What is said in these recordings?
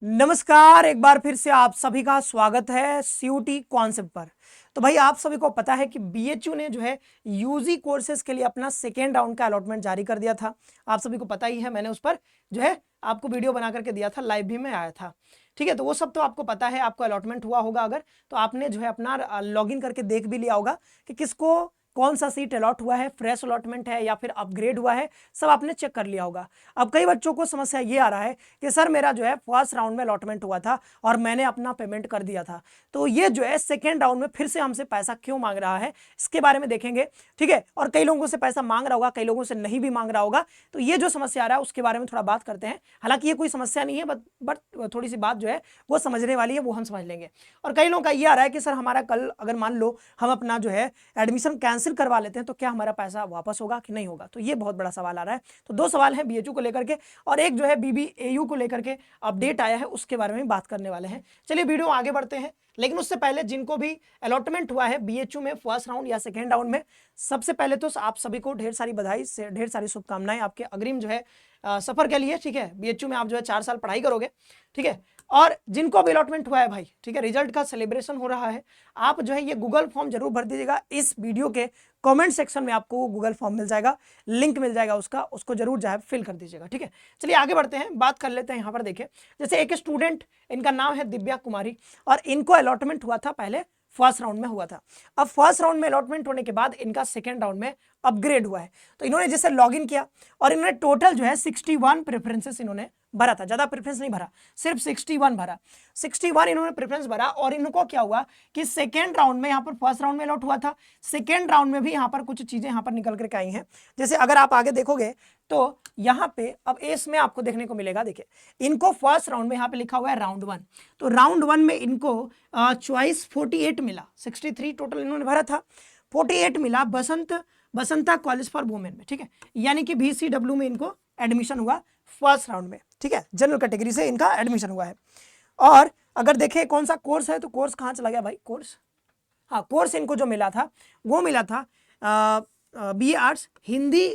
नमस्कार, एक बार फिर से आप सभी का स्वागत है सीयूटी कॉन्सेप्ट पर। तो भाई आप सभी को पता है कि बीएचयू ने जो है यूजी कोर्सेज के लिए अपना सेकेंड राउंड का अलॉटमेंट जारी कर दिया था। आप सभी को पता ही है, मैंने उस पर जो है आपको वीडियो बना करके दिया था, लाइव भी में आया था। ठीक है, तो वो सब तो आपको पता है, आपको अलॉटमेंट हुआ होगा अगर, तो आपने जो है अपना लॉगिन करके देख भी लिया होगा कि किसको कौन सा सीट अलॉट हुआ है, फ्रेश अलॉटमेंट है या फिर अपग्रेड हुआ है, सब आपने चेक कर लिया होगा। अब कई बच्चों को समस्या ये आ रहा है कि सर मेरा जो है फर्स्ट राउंड में अलॉटमेंट हुआ था और मैंने अपना पेमेंट कर दिया था, तो ये जो है सेकेंड राउंड में फिर से हमसे पैसा क्यों मांग रहा है, इसके बारे में देखेंगे। ठीक है, और कई लोगों से पैसा मांग रहा होगा, कई लोगों से नहीं भी मांग रहा होगा, तो ये जो समस्या आ रहा है उसके बारे में थोड़ा बात करते हैं। हालांकि ये कोई समस्या नहीं है, बट थोड़ी सी बात जो है वो समझने वाली है, वो हम समझ लेंगे। और कई लोगों का ये आ रहा है कि सर हमारा कल अगर मान लो हम अपना जो है एडमिशन कैंसिल करवा लेते हैं तो क्या हमारा पैसा वापस होगा कि नहीं होगा, तो ये बहुत बड़ा सवाल आ रहा है। तो दो सवाल हैं बीएचयू को लेकर के, और एक जो है बीबीएयू को लेकर के अपडेट आया है, उसके बारे में बात करने वाले हैं। चलिए वीडियो आगे बढ़ते हैं, लेकिन उससे पहले जिनको भी अलॉटमेंट हुआ है बीएचयू में फर्स्ट राउंड या सेकेंड राउंड में, सबसे पहले तो आप सभी को ढेर सारी बधाई से ढेर सारी शुभकामनाएं आपके अग्रिम जो है सफर के लिए। ठीक है, बीएचयू में आप जो है 4 साल पढ़ाई करोगे। ठीक है, और जिनको भी अलॉटमेंट हुआ है भाई, ठीक है, रिजल्ट का सेलिब्रेशन हो रहा है, आप जो है ये गूगल फॉर्म जरूर भर दीजिएगा। इस वीडियो के कमेंट सेक्शन में आपको गूगल फॉर्म मिल जाएगा, लिंक मिल जाएगा उसका, उसको जरूर जो है फिल कर दीजिएगा। ठीक है, चलिए आगे बढ़ते हैं, बात कर लेते हैं। यहाँ पर देखिए, जैसे एक स्टूडेंट, इनका नाम है दिव्या कुमारी, और इनको अलॉटमेंट हुआ था पहले फर्स्ट राउंड में हुआ था। अब फर्स्ट राउंड में अलॉटमेंट होने के बाद इनका सेकेंड राउंड में अपग्रेड हुआ है। तो इन्होंने जैसे लॉगिन किया और इन्होंने टोटल जो है 61 प्रेफरेंसेस इन्होंने भरा था, ज्यादा प्रेफरेंस नहीं भरा, सिर्फ 61 भरा। 61 इन्होंने प्रेफरेंस भरा, और इनको क्या हुआ कि सेकेंड राउंड में, यहाँ पर फर्स्ट राउंड में अलॉट हुआ था, सेकेंड राउंड में भी यहाँ पर कुछ चीजें यहाँ पर निकल करके आई हैं। जैसे अगर आप आगे देखोगे तो यहाँ पे अब इसमें आपको देखने को मिलेगा, देखिए इनको फर्स्ट राउंड में यहाँ पे लिखा हुआ है राउंड 1, तो राउंड 1 में इनको चॉइस 48 मिला, 63 टोटल इन्होंने भरा था, 48 मिला बसंता कॉलेज फॉर वुमेन में। ठीक है, यानी कि बीसीडब्ल्यू में इनको एडमिशन हुआ फर्स्ट राउंड में। ठीक है, जनरल कैटेगरी से इनका एडमिशन हुआ है। और अगर देखें कौन सा कोर्स है, तो कोर्स कहाँ चला गया भाई, कोर्स, हाँ कोर्स इनको जो मिला था वो मिला था B Arts Hindi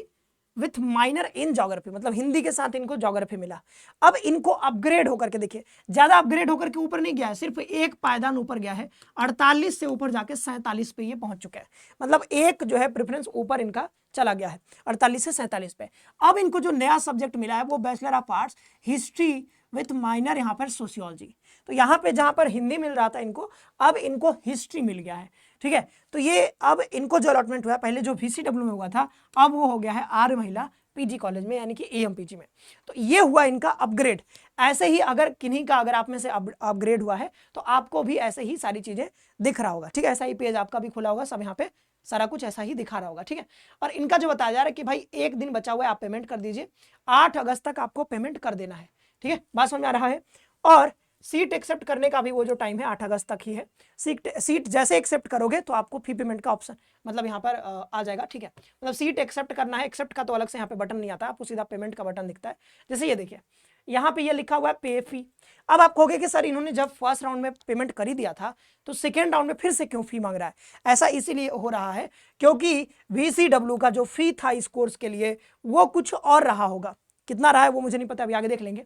with minor in geography, मतलब हिंदी के साथ इनको ज्योग्राफी मिला। अब इनको अपग्रेड होकर के देखिए, ज्यादा अपग्रेड होकर के ऊपर नहीं गया है, सिर्फ एक पायदान ऊपर गया है, 48 से ऊपर जाके 47 पे ये पहुंच चुका है, मतलब एक जो है प्रेफरेंस ऊपर इनका चला गया है 48 से 47 पे। अब इनको जो नया सब्जेक्ट मिला है वो bachelor of arts history with minor यहाँ पर सोशियोलॉजी। तो यहाँ पे जहाँ पर हिंदी मिल रहा था इनको, अब इनको हिस्ट्री मिल गया है। ठीक है, तो ये अब इनको जो अलॉटमेंट हुआ है, पहले जो VCW में हुआ था, अब वो हो गया है आर्य महिला पीजी कॉलेज में, यानी कि AMPG में। तो ये हुआ इनका अपग्रेड। ऐसे ही अगर किन्हीं का, अगर आप में से अपग्रेड हुआ है तो आपको भी ऐसे ही सारी चीजें दिख रहा होगा। ठीक है, ऐसा ही पेज आपका भी खुला होगा, सब यहाँ पे सारा कुछ ऐसा ही दिखा रहा होगा। ठीक है, और इनका जो बताया जा रहा है कि भाई एक दिन बचा हुआ है, आप पेमेंट कर दीजिए, 8 अगस्त तक आपको पेमेंट कर देना है। ठीक है, बात समझ में आ रहा है। और सीट एक्सेप्ट करने का भी वो जो टाइम है 8 अगस्त तक ही है। सीट जैसे एक्सेप्ट करोगे तो आपको फी पेमेंट का ऑप्शन मतलब यहाँ पर आ जाएगा। ठीक है, मतलब सीट एक्सेप्ट करना है, एक्सेप्ट का तो अलग से यहाँ पे बटन नहीं आता, आपको सीधा पेमेंट का बटन दिखता है। जैसे ये देखिए, यहाँ पे ये लिखा हुआ है पे फी। अब आप कहोगे कि सर इन्होंने जब फर्स्ट राउंड में पेमेंट कर ही दिया था तो सेकेंड राउंड में फिर से क्यों फी मांग रहा है? ऐसा इसीलिए हो रहा है क्योंकि VCW का जो फी था इस कोर्स के लिए वो कुछ और रहा होगा। कितना रहा है वो मुझे नहीं पता, अभी आगे देख लेंगे।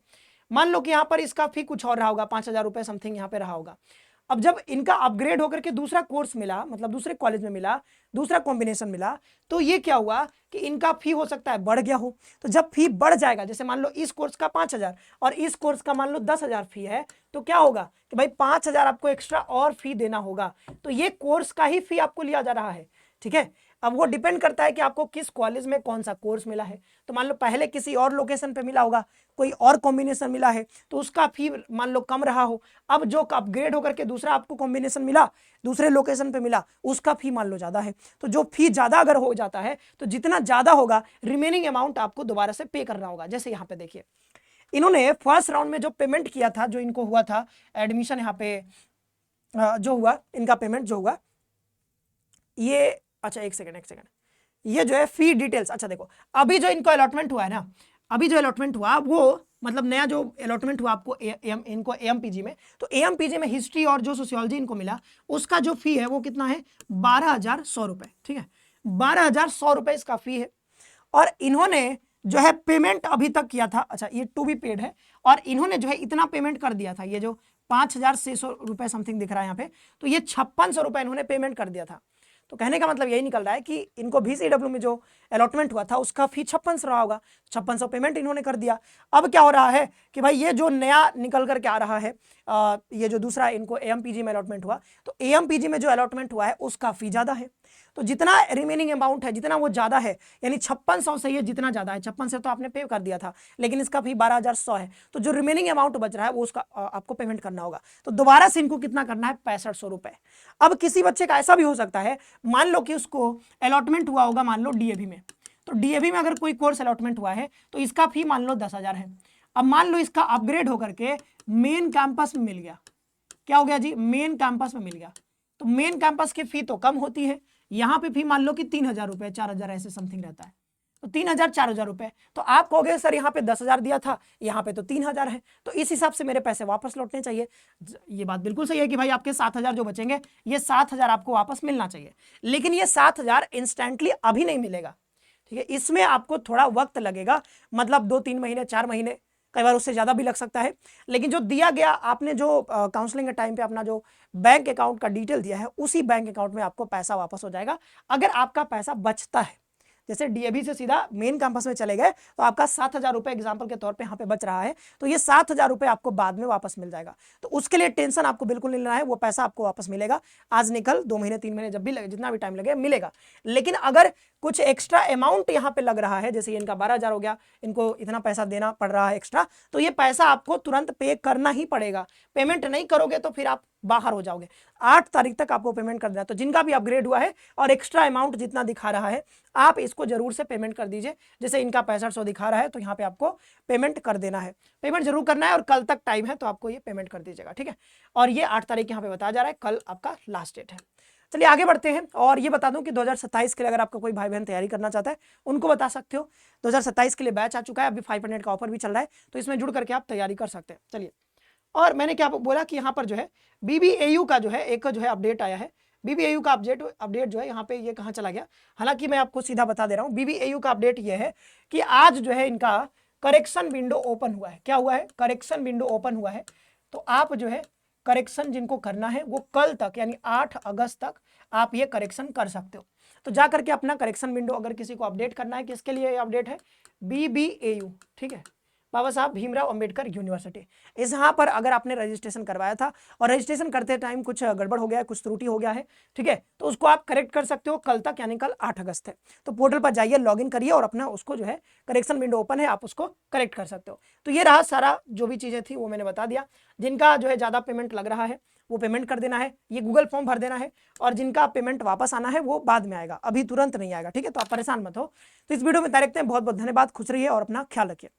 मान लो कि यहाँ पर इसका फी कुछ और रहा होगा, 5,000 रुपए समथिंग यहाँ पे रहा होगा। अब जब इनका अपग्रेड होकर के दूसरा कोर्स मिला, मतलब दूसरे कॉलेज में मिला, दूसरा कॉम्बिनेशन मिला, तो ये क्या हुआ कि इनका फी हो सकता है बढ़ गया हो। तो जब फी बढ़ जाएगा, जैसे मान लो इस कोर्स का 5,000 और इस कोर्स का मान लो 10,000 फी है, तो क्या होगा कि भाई 5,000 आपको एक्स्ट्रा और फी देना होगा। तो ये कोर्स का ही फी आपको लिया जा रहा है। ठीक है, अब वो डिपेंड करता है कि आपको किस कॉलेज में कौन सा कोर्स मिला है। तो मान लो पहले किसी और लोकेशन पे मिला होगा, कोई और कॉम्बिनेशन मिला है, तो उसका फी मान लो कम रहा हो। अब जो अपग्रेड होकर के दूसरा आपको कॉम्बिनेशन मिला, दूसरे लोकेशन पे मिला, उसका फी मान लो ज्यादा है। तो जो फी ज्यादा अगर हो जाता है तो जितना ज्यादा होगा रिमेनिंग अमाउंट आपको दोबारा से पे करना होगा। जैसे यहाँ पे देखिए, इन्होंने फर्स्ट राउंड में जो पेमेंट किया था, जो इनको हुआ था एडमिशन, यहाँ पे जो हुआ इनका पेमेंट जो हुआ ये, अच्छा एक सेकेंड, ये जो है फी डिटेल्स। अच्छा देखो, अभी जो इनको अलॉटमेंट हुआ है ना, अभी जो अलॉटमेंट हुआ वो मतलब नया जो अलॉटमेंट हुआ आपको इनको AMPG में, तो AMPG में हिस्ट्री और जो सोशियोलॉजी इनको मिला, उसका जो फी है वो कितना है, 12,100 रुपए। ठीक है, 12,100 रुपए इसका फी है। और इन्होंने जो है पेमेंट अभी तक किया था, अच्छा ये टू बी पेड है, और इन्होंने जो है इतना पेमेंट कर दिया था, ये जो 5,600 रुपए समथिंग दिख रहा है यहाँ पे, तो ये 5600 रुपए इन्होंने पेमेंट कर दिया था। तो कहने का मतलब यही निकल रहा है कि इनको VCW में जो अलॉटमेंट हुआ था उसका फी 5600 रहा होगा, 5600 पेमेंट इन्होंने कर दिया। अब क्या हो रहा है कि भाई ये जो नया निकल करके आ रहा है, ये जो दूसरा इनको AMPG में अलॉटमेंट हुआ, तो AMPG में जो अलॉटमेंट हुआ है उसका फी ज़्यादा है, तो जितना रिमेनिंग अमाउंट है जितना वो ज़्यादा है, यानी 5600 से ये जितना ज़्यादा है, 56 से तो आपने पे कर दिया था, लेकिन इसका फी 12100 है, तो जो रिमेनिंग अमाउंट बच रहा है वो उसका आपको पेमेंट करना होगा। तो दोबारा से इनको कितना करना है, 6500 रुपए। अब किसी बच्चे का ऐसा भी हो सकता है, मान लो कि उसको अलॉटमेंट हुआ होगा मान लो DAV में, तो DAV में अगर कोई कोर्स अलॉटमेंट हुआ है तो इसका फी मान लो 10,000 है। अब मान लो इसका अपग्रेड होकर के मेन कैंपस में मिल गया, क्या हो गया जी, मेन कैंपस में मिल गया, तो मेन कैंपस की फी तो कम होती है, यहाँ पे फी मान लो कि 3,000 रुपए 4,000 ऐसे समथिंग रहता है, तो 3,000 4,000 रुपए, तो आप कहोगे सर यहाँ पे 10,000 दिया था, यहाँ पे तो 3,000 है, तो इस हिसाब से मेरे पैसे वापस लौटने चाहिए। ये बात बिल्कुल सही है कि भाई आपके 7,000 जो बचेंगे, ये 7,000 आपको वापस मिलना चाहिए, लेकिन ये 7,000 इंस्टेंटली अभी नहीं मिलेगा, ठीक है, इसमें आपको थोड़ा वक्त लगेगा, मतलब 2-3 महीने 4 महीने, कई बार उससे ज़्यादा भी लग सकता है, लेकिन जो दिया गया आपने जो काउंसलिंग के टाइम पे अपना जो बैंक अकाउंट का डिटेल दिया है, उसी बैंक अकाउंट में आपको पैसा वापस हो जाएगा, अगर आपका पैसा बचता है। जैसे DAV से सीधा मेन कैंपस में चले गए तो आपका 7,000 रुपए एग्जाम्पल के तौर पे यहाँ पे बच रहा है, तो ये 7,000 रुपए आपको बाद में वापस मिल जाएगा, तो उसके लिए टेंशन आपको बिल्कुल नहीं लेना है, वो पैसा आपको वापस मिलेगा, आज निकल 2 महीने 3 महीने जब भी लगे, जितना भी टाइम लगे मिलेगा। लेकिन अगर कुछ एक्स्ट्रा अमाउंट यहाँ पे लग रहा है, जैसे इनका 12,000 हो गया, इनको इतना पैसा देना पड़ रहा है एक्स्ट्रा, तो ये पैसा आपको तुरंत पे करना ही पड़ेगा, पेमेंट नहीं करोगे तो फिर आप बाहर हो जाओगे। 8 तारीख तक आपको पेमेंट कर देना, तो जिनका भी अपग्रेड हुआ है और एक्स्ट्रा अमाउंट जितना दिखा रहा है आप इसको जरूर से पेमेंट कर दीजिए, जैसे इनका 6500 दिखा रहा है तो यहाँ पे आपको पेमेंट कर देना है, पेमेंट जरूर करना है, और कल तक टाइम है तो आपको ये पेमेंट कर दीजिएगा, ठीक है। और ये 8 तारीख यहाँ पे बताया जा रहा है, कल आपका लास्ट डेट है। चलिए आगे बढ़ते हैं, और ये बता दूं कि 2027 के लिए अगर आपका कोई भाई बहन तैयारी करना चाहता है उनको बता सकते हो, 2027 के लिए बैच आ चुका है, अभी 500 का ऑफर भी चल रहा है, तो इसमें जुड़ करके आप तैयारी कर सकते हैं। चलिए, और मैंने क्या बोला कि यहाँ पर जो है BBAU का जो है एक जो है अपडेट आया है, BBAU का अपडेट जो है यहाँ पे ये कहाँ चला गया, हालांकि मैं आपको सीधा बता दे रहा हूँ, BBAU का अपडेट ये है कि आज जो है इनका करेक्शन विंडो ओपन हुआ है, क्या हुआ है, करेक्शन विंडो ओपन हुआ है, तो आप जो है करेक्शन जिनको करना है वो कल तक यानी 8 अगस्त तक आप ये करेक्शन कर सकते हो, तो जा करके अपना करेक्शन विंडो अगर किसी को अपडेट करना है, किसके लिए अपडेट है, BBAU, ठीक है, बाबा साहब भीमराव अंबेडकर यूनिवर्सिटी, इस यहाँ पर अगर आपने रजिस्ट्रेशन करवाया था और रजिस्ट्रेशन करते टाइम कुछ गड़बड़ हो गया है, कुछ त्रुटि हो गया है, ठीक है, तो उसको आप करेक्ट कर सकते हो कल तक, यानी कल 8 अगस्त है, तो पोर्टल पर जाइए, लॉगिन करिए और अपना उसको जो है करेक्शन विंडो ओपन है, आप उसको करेक्ट कर सकते हो। तो ये रहा सारा, जो भी चीज़ें थी वो मैंने बता दिया, जिनका जो है ज़्यादा पेमेंट लग रहा है वो पेमेंट कर देना है, ये गूगल फॉर्म भर देना है, और जिनका पेमेंट वापस आना है वो बाद में आएगा, अभी तुरंत नहीं आएगा, ठीक है, तो आप परेशान मत हो। तो इस वीडियो में देखते हैं, बहुत बहुत धन्यवाद, खुश रहिए और अपना ख्याल रखिए।